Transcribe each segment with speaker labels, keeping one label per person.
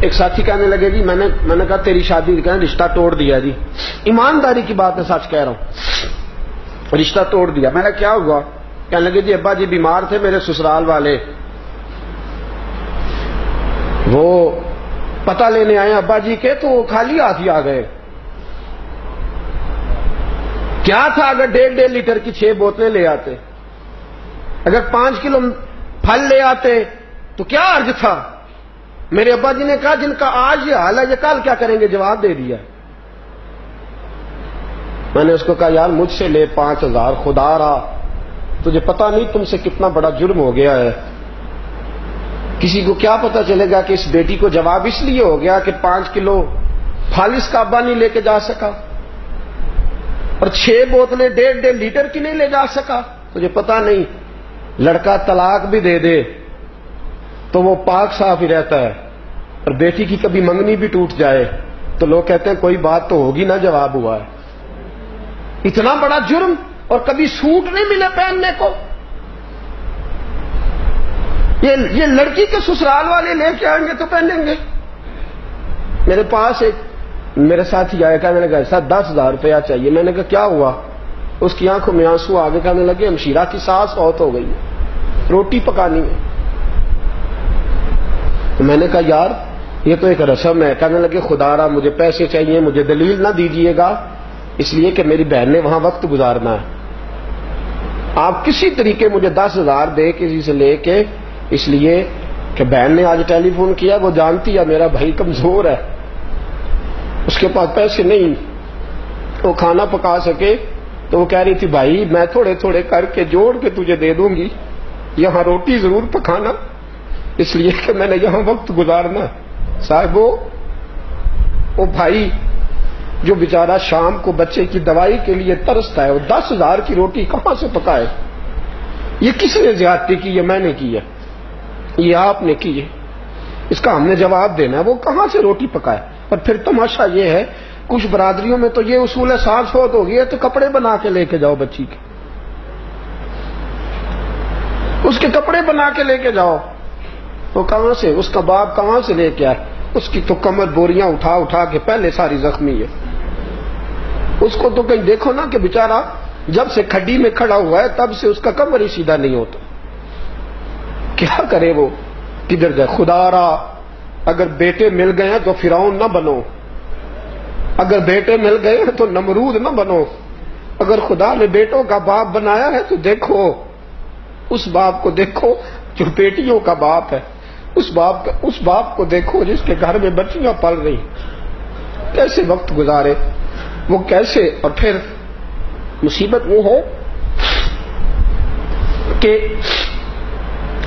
Speaker 1: ایک ساتھی کہنے لگے جی میں نے کہا تیری شادی کا رشتہ توڑ دیا جی، ایمانداری کی بات ہے، سچ کہہ رہا ہوں، رشتہ توڑ دیا۔ میں نے کیا ہوا؟ کہنے لگے جی ابا جی بیمار تھے میرے سسرال والے، وہ پتہ لینے آئے ابا جی کے، تو وہ خالی ہاتھ ہی آ گئے۔ کیا تھا اگر 1.5 لیٹر کی 6 بوتلیں لے آتے، اگر 5 کلو پھل لے آتے تو کیا عرض تھا؟ میرے ابا جی نے کہا جن کا آج یہ حال ہے یہ کل کیا کریں گے؟ جواب دے دیا۔ میں نے اس کو کہا یار مجھ سے لے 5000، خدا رہا تجھے پتہ نہیں تم سے کتنا بڑا جرم ہو گیا ہے۔ کسی کو کیا پتا چلے گا کہ اس بیٹی کو جواب اس لیے ہو گیا کہ 5 کلو پھل اس کا ابا نہیں لے کے جا سکا، اور 6 بوتلیں 1.5 لیٹر کی نہیں لے جا سکا۔ تجھے پتا نہیں لڑکا طلاق بھی دے دے تو وہ پاک صاف ہی رہتا ہے، اور بیٹی کی کبھی منگنی بھی ٹوٹ جائے تو لوگ کہتے ہیں کوئی بات تو ہوگی نا، جواب ہوا ہے۔ اتنا بڑا جرم، اور کبھی سوٹ نہیں ملے پہننے کو۔ یہ لڑکی کے سسرال والے لے کے آئیں گے تو پہنیں گے۔ میرے پاس ایک میرے ساتھی آیا، کہنے لگا ایسا 10,000 روپیہ چاہیے۔ میں نے کہا کیا ہوا؟ اس کی آنکھوں میں آنسو آگے، کہنے لگے ہمشیرہ کی ساس فوت ہو گئی ہے، روٹی پکانی ہے۔ میں نے کہا یار یہ تو ایک رسم ہے۔ کہنے لگے خدا را مجھے پیسے چاہیے، مجھے دلیل نہ دیجیے گا، اس لیے کہ میری بہن نے وہاں وقت گزارنا ہے، آپ کسی طریقے مجھے 10,000 دے کسی سے لے کے، اس لیے کہ بہن نے آج ٹیلی فون کیا، وہ جانتی ہے میرا بھائی کمزور ہے، اس کے پاس پیسے نہیں وہ کھانا پکا سکے، تو وہ کہہ رہی تھی بھائی میں تھوڑے تھوڑے کر کے جوڑ کے تجھے دے دوں گی، یہاں روٹی ضرور پکانا، اس لیے کہ میں نے یہاں وقت گزارنا۔ صاحب وہ بھائی جو بیچارہ شام کو بچے کی دوائی کے لیے ترستا ہے، وہ 10,000 کی روٹی کہاں سے پکائے؟ یہ کس نے زیادتی کی؟ یہ میں نے کی ہے، یہ آپ نے کی ہے، اس کا ہم نے جواب دینا ہے۔ وہ کہاں سے روٹی پکائے؟ اور پھر تماشا یہ ہے کچھ برادریوں میں تو یہ اصول ہے ساس فوت ہو گئی ہے تو کپڑے بنا کے لے کے جاؤ بچی کے، اس کے کپڑے بنا کے لے کے جاؤ۔ وہ کہاں سے؟ اس کا باپ کہاں سے لے کے آئے؟ اس کی تو کمر بوریاں اٹھا اٹھا کے پہلے ساری زخمی ہے، اس کو تو کہیں دیکھو نا کہ بیچارہ جب سے کھڈی میں کھڑا ہوا ہے تب سے اس کا کمر ہی سیدھا نہیں ہوتا، کیا کرے وہ، کدھر جائے؟ خدا را اگر بیٹے مل گئے ہیں تو فرعون نہ بنو، اگر بیٹے مل گئے ہیں تو نمرود نہ بنو، اگر خدا نے بیٹوں کا باپ بنایا ہے تو دیکھو اس باپ کو، دیکھو جو بیٹیوں کا باپ ہے، اس باپ کو دیکھو جس کے گھر میں بچیاں پل رہی، کیسے وقت گزارے وہ، کیسے۔ اور پھر مصیبت وہ ہے کہ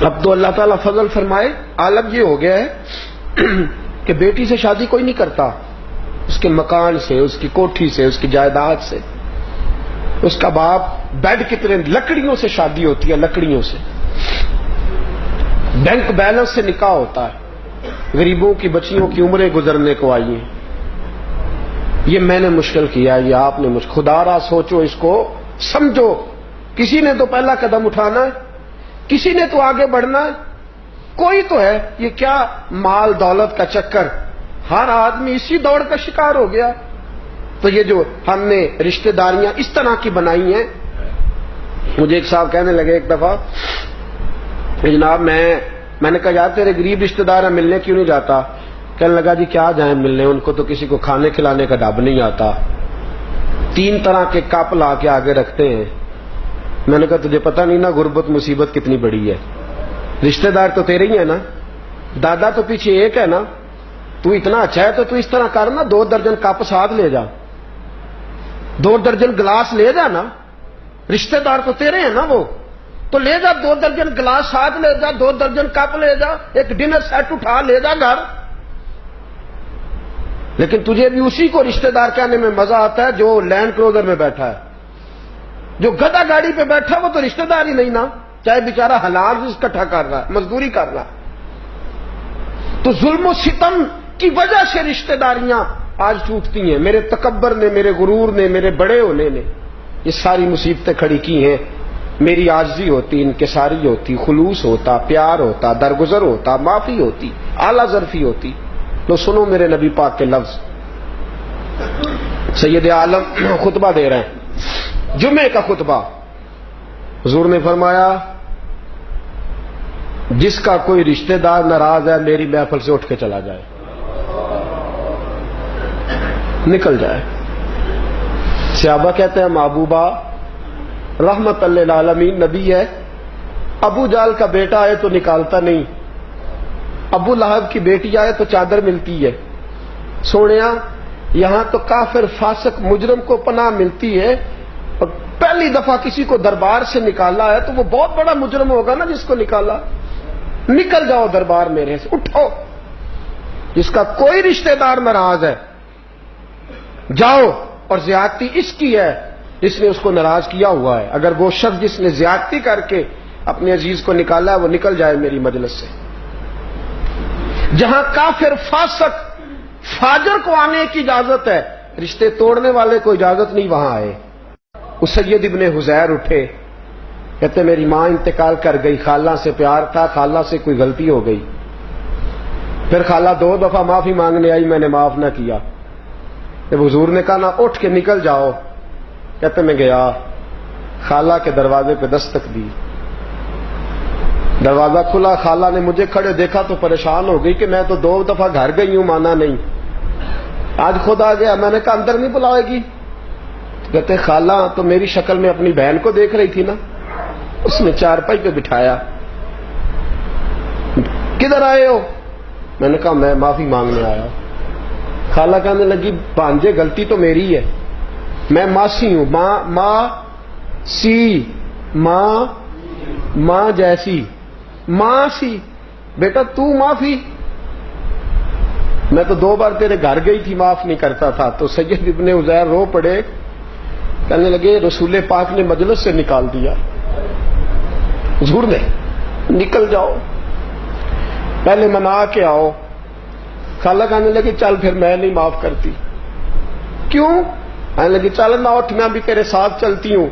Speaker 1: اب تو اللہ تعالیٰ فضل فرمائے، عالم یہ ہو گیا ہے کہ بیٹی سے شادی کوئی نہیں کرتا، اس کے مکان سے، اس کی کوٹھی سے، اس کی جائیداد سے، اس کا باپ بیڈ کتنے لکڑیوں سے شادی ہوتی ہے، لکڑیوں سے، بینک بیلنس سے نکاح ہوتا ہے، غریبوں کی بچیوں کی عمریں گزرنے کو آئی ہیں۔ یہ میں نے مشکل کیا، یہ آپ نے خدا را سوچو، اس کو سمجھو، کسی نے تو پہلا قدم اٹھانا ہے، کسی نے تو آگے بڑھنا ہے، کوئی تو ہے۔ یہ کیا مال دولت کا چکر، ہر آدمی اسی دوڑ کا شکار ہو گیا۔ تو یہ جو ہم نے رشتہ داریاں اس طرح کی بنائی ہیں، مجھے ایک صاحب کہنے لگے ایک دفعہ کہ جناب میں نے کہا یار تیرے غریب رشتہ دار ہیں، ملنے کیوں نہیں جاتا؟ کہنے لگا جی کیا جائیں ملنے، ان کو تو کسی کو کھانے کھلانے کا ڈب نہیں آتا، 3 طرح کے کپ لا کے آگے رکھتے ہیں۔ میں نے کہا تجھے پتہ نہیں نا غربت مصیبت کتنی بڑی ہے، رشتہ دار تو تیرے ہی ہیں نا، دادا تو پیچھے ایک ہے نا، تو اتنا اچھا ہے تو تو اس طرح کر نا، 2 درجن کپ ساتھ لے جا، 2 درجن گلاس لے جا نا، رشتہ دار تو تیرے ہیں نا وہ، تو لے جا 2 درجن گلاس ساتھ لے جا، 2 درجن کپ لے جا، ایک ڈنر سیٹ اٹھا لے جا گھر۔ لیکن تجھے بھی اسی کو رشتہ دار کہنے میں مزہ آتا ہے جو لینڈ کروزر میں بیٹھا ہے، جو گدا گاڑی پہ بیٹھا وہ تو رشتہ دار ہی نہیں نا، چاہے بیچارہ حلال رزق اکٹھا کر رہا ہے، مزدوری کر رہا ہے۔ تو ظلم و ستم کی وجہ سے رشتہ داریاں آج ٹوٹتی ہیں، میرے تکبر نے، میرے غرور نے، میرے بڑے ہونے نے یہ ساری مصیبتیں کھڑی کی ہیں۔ میری عاجزی ہوتی، انکساری ہوتی، خلوص ہوتا، پیار ہوتا، درگزر ہوتا، معافی ہوتی، اعلیٰ ظرفی ہوتی، تو سنو میرے نبی پاک کے لفظ. سید عالم خطبہ دے رہے ہیں، جمعے کا خطبہ. حضور نے فرمایا جس کا کوئی رشتہ دار ناراض ہے میری محفل سے اٹھ کے چلا جائے، نکل جائے. صحابہ کہتے ہیں محبوبہ رحمت للعالمین نبی ہے، ابو جال کا بیٹا آئے تو نکالتا نہیں، ابو لہب کی بیٹی آئے تو چادر ملتی ہے. سونیا یہاں تو کافر فاسق مجرم کو پناہ ملتی ہے، اور پہلی دفعہ کسی کو دربار سے نکالا ہے تو وہ بہت بڑا مجرم ہوگا نا جس کو نکالا. نکل جاؤ دربار میرے سے، اٹھو. جس کا کوئی رشتہ دار ناراض ہے جاؤ، اور زیادتی اس کی ہے جس نے اس کو ناراض کیا ہوا ہے. اگر وہ شخص جس نے زیادتی کر کے اپنے عزیز کو نکالا ہے وہ نکل جائے میری مجلس سے. جہاں کافر فاسق فاجر کو آنے کی اجازت ہے، رشتے توڑنے والے کو اجازت نہیں وہاں آئے. اس سید ابن حزیر اٹھے، کہتے میری ماں انتقال کر گئی، خالہ سے پیار تھا، خالہ سے کوئی غلطی ہو گئی، پھر خالہ 2 دفعہ معافی مانگنے آئی، میں نے معاف نہ کیا. جب حضور نے کہا نا اٹھ کے نکل جاؤ، کہتے میں گیا، خالہ کے دروازے پہ دستک دی، دروازہ کھلا، خالہ نے مجھے کھڑے دیکھا تو پریشان ہو گئی کہ میں تو 2 دفعہ گھر گئی ہوں، مانا نہیں، آج خود آ گیا. میں نے کہا اندر نہیں بلائے گی؟ کہتے خالہ تو میری شکل میں اپنی بہن کو دیکھ رہی تھی نا. اس نے چارپائی پہ بٹھایا، کدھر آئے ہو؟ میں نے کہا میں معافی مانگنے آیا. خالہ کہنے لگی بھانجے غلطی تو میری ہے، میں ماسی ہوں، ماں سی، ماں جیسی، ماں سی، بیٹا تو معافی؟ میں تو 2 بار تیرے گھر گئی تھی، معاف نہیں کرتا تھا. تو سید ابن حزیر رو پڑے، کہنے لگے رسول پاک نے مجلس سے نکال دیا. حضور نے نکل جاؤ، پہلے منا کے آؤ. خالہ کہنے لگی چل پھر میں نہیں معاف کرتی. کیوں؟ کہنے لگی چل نہ اٹھ، میں بھی تیرے ساتھ چلتی ہوں،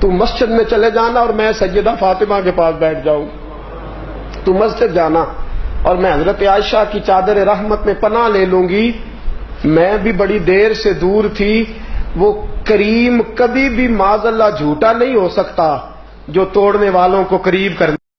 Speaker 1: تو مسجد میں چلے جانا اور میں سیدہ فاطمہ کے پاس بیٹھ جاؤں. تو مسجد جانا اور میں حضرت عائشہ کی چادر رحمت میں پناہ لے لوں گی. میں بھی بڑی دیر سے دور تھی، وہ کریم کبھی بھی معاذ اللہ جھوٹا نہیں ہو سکتا جو توڑنے والوں کو قریب کرنے